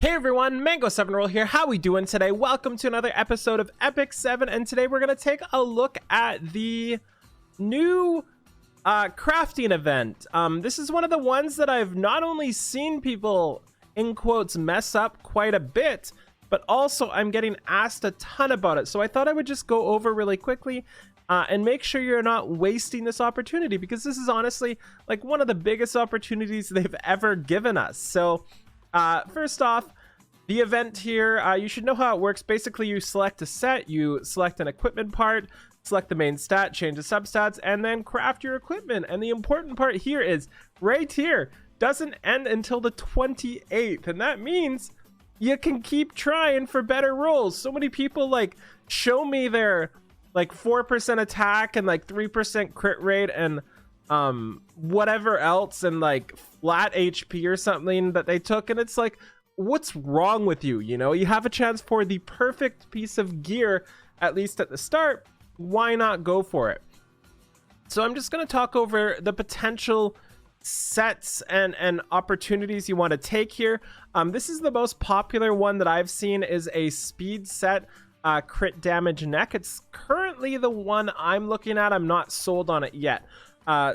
Hey everyone, Mango7Roll here. How we doing today? Welcome to another episode of Epic 7, and today we're gonna take a look at the new crafting event. This is one of the ones that I've not only seen people in quotes mess up quite a bit, but also I'm getting asked a ton about it. So I thought I would just go over really quickly and make sure you're not wasting this opportunity, because this is honestly like one of the biggest opportunities they've ever given us. So first off, the event here, you should know how it works. Basically, you select a set, you select an equipment part, select the main stat, change the substats, and then craft your equipment. And the important part here is right here, doesn't end until the 28th. And that means you can keep trying for better rolls. So many people like show me their like 4% attack and like 3% crit rate and whatever else and like flat HP or something that they took, and it's like, what's wrong with you? You know, you have a chance for the perfect piece of gear, at least at the start. Why not go for it? So I'm just going to talk over the potential sets and opportunities you want to take here. This is the most popular one that I've seen, is a speed set, crit damage neck. It's currently the one I'm looking at. I'm not sold on it yet.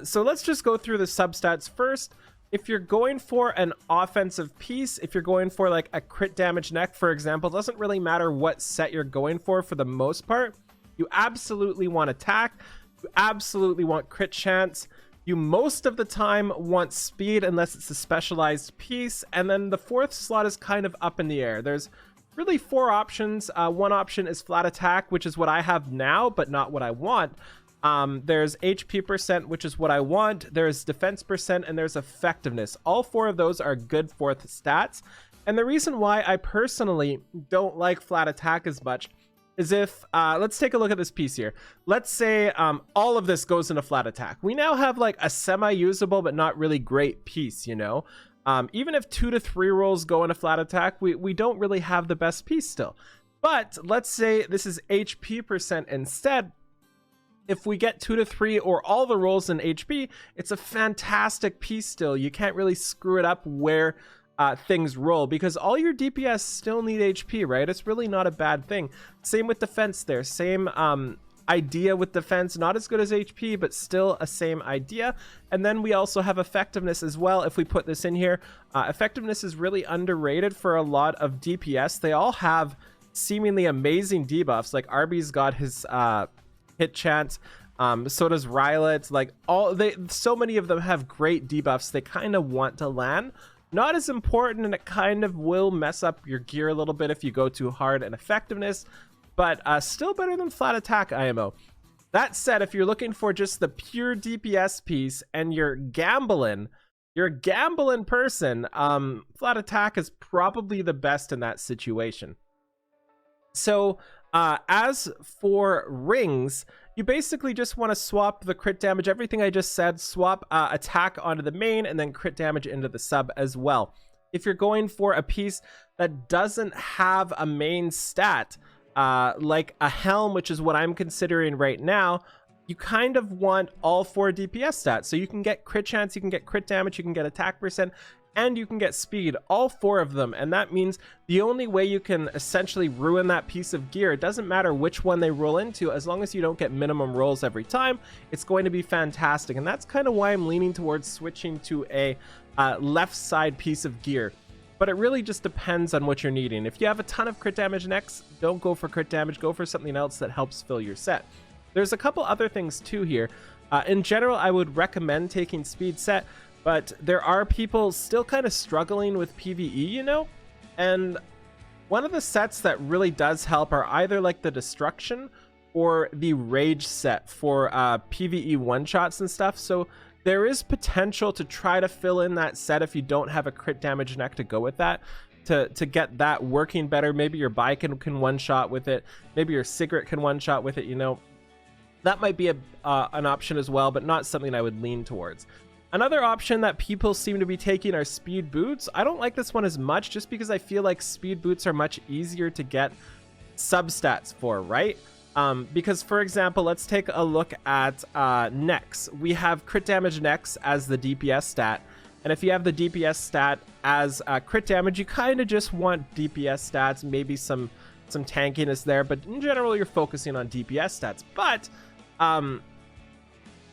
So let's just go through the substats first. If you're going for an offensive piece, if you're going for like a crit damage neck, for example, it doesn't really matter what set you're going for the most part. You absolutely want attack. You absolutely want crit chance. You most of the time want speed unless it's a specialized piece. And then the fourth slot is kind of up in the air. There's really four options. One option is flat attack, which is what I have now, but not what I want. There's HP percent, which is what I want. There's defense percent, and there's effectiveness. All four of those are good fourth stats. And the reason why I personally don't like flat attack as much is if, let's take a look at this piece here. Let's say all of this goes into flat attack. We now have like a semi-usable but not really great piece, you know? Even if 2 to 3 rolls go into flat attack, we don't really have the best piece still. But let's say this is HP percent instead. If we get 2 to 3 or all the rolls in HP, it's a fantastic piece still. You can't really screw it up where things roll, because all your DPS still need HP, right? It's really not a bad thing. Same with defense there. Same idea with defense. Not as good as HP, but still a same idea. And then we also have effectiveness as well. If we put this in here, effectiveness is really underrated for a lot of DPS. They all have seemingly amazing debuffs. Like Arby's got his hit chance, so does Rylet. Like so many of them have great debuffs they kind of want to land. Not as important, and it kind of will mess up your gear a little bit if you go too hard in effectiveness, but still better than flat attack IMO. That said, if you're looking for just the pure DPS piece and you're a gambling person, flat attack is probably the best in that situation. So as for rings, you basically just want to swap the crit damage, everything I just said, swap attack onto the main and then crit damage into the sub as well. If you're going for a piece that doesn't have a main stat, like a helm, which is what I'm considering right now, you kind of want all 4 DPS stats. So you can get crit chance, you can get crit damage, you can get attack percent, and you can get speed, all 4 of them. And that means the only way you can essentially ruin that piece of gear, it doesn't matter which one they roll into, as long as you don't get minimum rolls every time, it's going to be fantastic. And that's kind of why I'm leaning towards switching to a left side piece of gear. But it really just depends on what you're needing. If you have a ton of crit damage next, don't go for crit damage, go for something else that helps fill your set. There's a couple other things too here. In general, I would recommend taking speed set, but there are people still kind of struggling with PvE, you know? And one of the sets that really does help are either like the Destruction or the Rage set for PvE one-shots and stuff. So there is potential to try to fill in that set if you don't have a crit damage neck to go with that, to get that working better. Maybe your Bai can one-shot with it. Maybe your Cigarette can one-shot with it, you know? That might be an option as well, but not something I would lean towards. Another option that people seem to be taking are speed boots. I don't like this one as much, just because I feel like speed boots are much easier to get substats for, right? Because, for example, let's take a look at necks. We have crit damage necks as the DPS stat, And if you have the DPS stat as crit damage, you kind of just want DPS stats, maybe some tankiness there, but in general you're focusing on DPS stats. But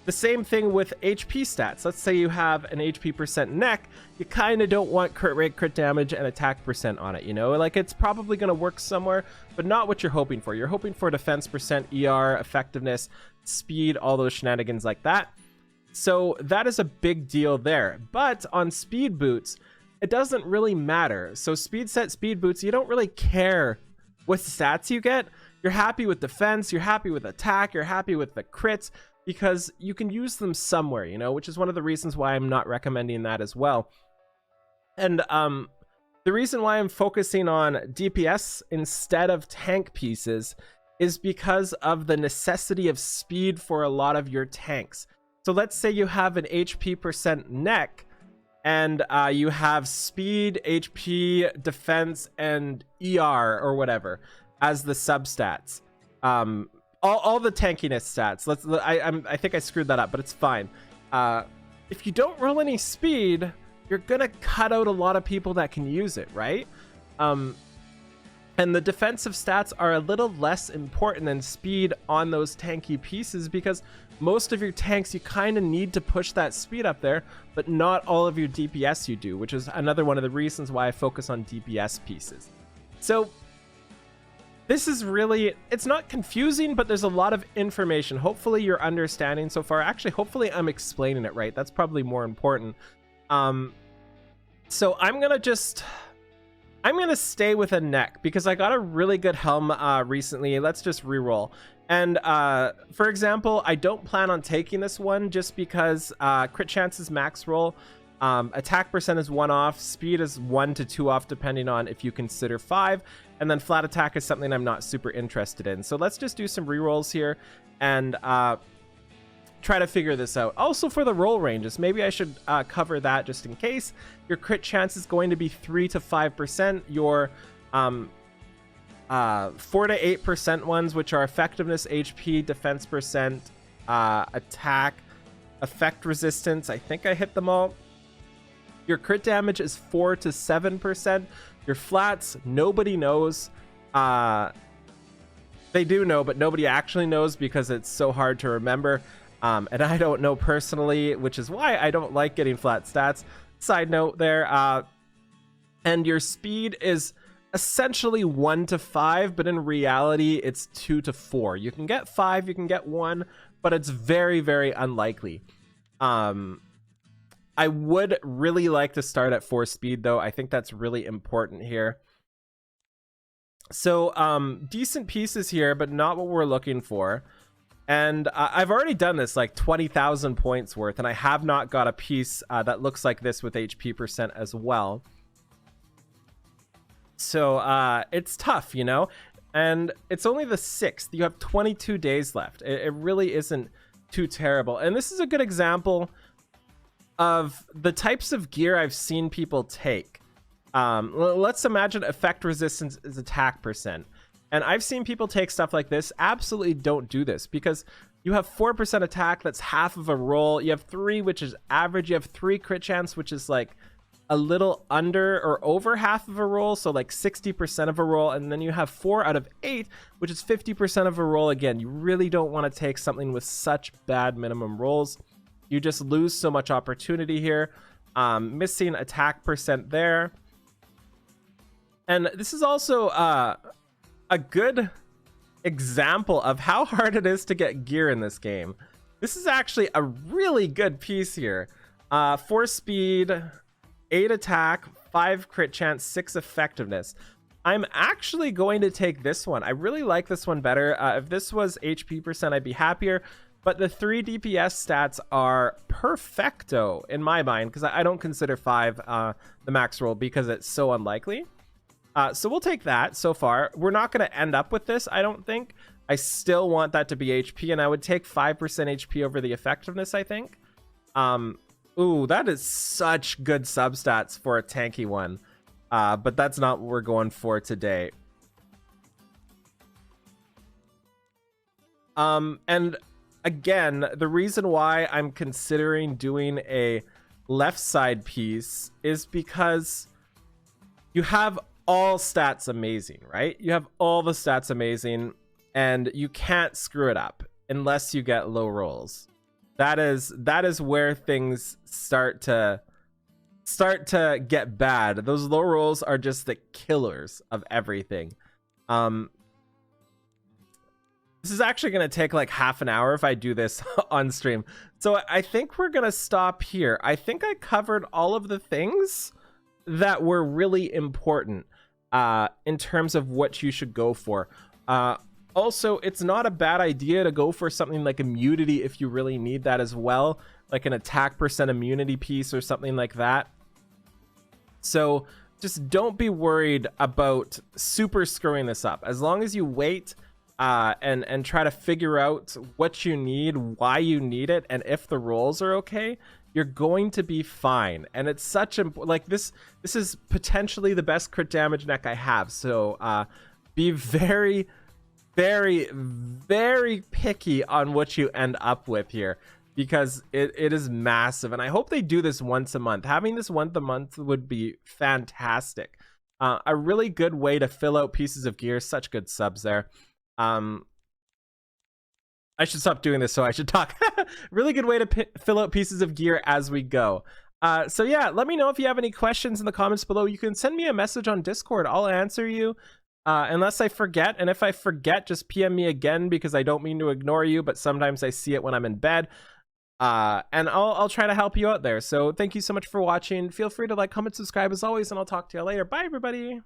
the same thing with HP stats. Let's say you have an HP percent neck, you kind of don't want crit rate, crit damage, and attack percent on it, you know? Like, it's probably going to work somewhere, but not what you're hoping for. You're hoping for defense percent, ER, effectiveness, speed, all those shenanigans like that. So that is a big deal there. But on speed boots, it doesn't really matter. So speed set, speed boots, you don't really care what stats you get. You're happy with defense, you're happy with attack, you're happy with the crits, because you can use them somewhere, you know, which is one of the reasons why I'm not recommending that as well. And the reason why I'm focusing on DPS instead of tank pieces is because of the necessity of speed for a lot of your tanks. So let's say you have an HP percent neck, and you have speed, HP, defense, and ER or whatever as the substats. All the tankiness stats. I think I screwed that up, but it's fine. If you don't roll any speed, you're gonna cut out a lot of people that can use it, right? And the defensive stats are a little less important than speed on those tanky pieces, because most of your tanks, you kind of need to push that speed up there, but not all of your DPS you do, which is another one of the reasons why I focus on DPS pieces. So this is really, it's not confusing, but there's a lot of information. Hopefully you're understanding so far. Actually, hopefully I'm explaining it right. That's probably more important. So I'm gonna stay with a neck because I got a really good helm recently. Let's just reroll. And for example, I don't plan on taking this one just because crit chance is max roll. Attack percent is 1 off, speed is 1 to 2 off depending on if you consider 5, and then flat attack is something I'm not super interested in. So let's just do some rerolls here and try to figure this out. Also for the roll ranges, maybe I should cover that just in case. Your crit chance is going to be 3 to 5%. Your 4 to 8% ones, which are effectiveness, HP, defense percent, attack, effect resistance, I think I hit them all. Your crit damage is 4 to 7%. Your flats, nobody knows. They do know, but nobody actually knows because it's so hard to remember. And I don't know personally, which is why I don't like getting flat stats. Side note there. And your speed is essentially 1 to 5, but in reality, it's 2 to 4. You can get 5, you can get 1, but it's very, very unlikely. I would really like to start at 4 speed, though. I think that's really important here. So, decent pieces here, but not what we're looking for. And I've already done this, like 20,000 points worth, and I have not got a piece that looks like this with HP percent as well. So, it's tough, you know? And it's only the 6th. You have 22 days left. It really isn't too terrible. And this is a good example of the types of gear I've seen people take. Let's imagine effect resistance is attack percent. And I've seen people take stuff like this. Absolutely don't do this because you have 4% attack, that's half of a roll. You have 3, which is average. You have 3 crit chance, which is like a little under or over half of a roll, so like 60% of a roll. And then you have 4 out of 8, which is 50% of a roll. Again, you really don't want to take something with such bad minimum rolls. You just lose so much opportunity here. Missing attack percent there. And this is also a good example of how hard it is to get gear in this game. This is actually a really good piece here. 4 speed, 8 attack, 5 crit chance, 6 effectiveness. I'm actually going to take this one. I really like this one better. If this was HP percent, I'd be happier. But the 3 DPS stats are perfecto in my mind, because I don't consider 5 the max roll because it's so unlikely. So we'll take that so far. We're not going to end up with this, I don't think. I still want that to be HP, and I would take 5% HP over the effectiveness, I think. Ooh, that is such good substats for a tanky one. But that's not what we're going for today. And again, the reason why I'm considering doing a left side piece is because you have all stats amazing, right? You have all the stats amazing, and you can't screw it up unless you get low rolls. That is where things start to get bad. Those low rolls are just the killers of everything. This is actually going to take like half an hour if I do this on stream. So I think we're going to stop here. I think I covered all of the things that were really important in terms of what you should go for. Also, it's not a bad idea to go for something like immunity if you really need that as well, like an attack percent immunity piece or something like that. So just don't be worried about super screwing this up. As long as you wait and try to figure out what you need, why you need it, and if the rolls are okay, you're going to be fine. And it's such a like this is potentially the best crit damage neck I have. So be very, very, very picky on what you end up with here, because it is massive. And I hope they do this once a month. Having this once a month would be fantastic. A really good way to fill out pieces of gear. Such good subs there. I should stop doing this so I should talk. Really good way to fill out pieces of gear as we go. So yeah, let me know if you have any questions in the comments below. You can send me a message on Discord. I'll answer you unless I forget. And if I forget, just PM me again, because I don't mean to ignore you, but sometimes I see it when I'm in bed. And I'll try to help you out there. So thank you so much for watching. Feel free to like, comment, subscribe as always, and I'll talk to you later. Bye, everybody.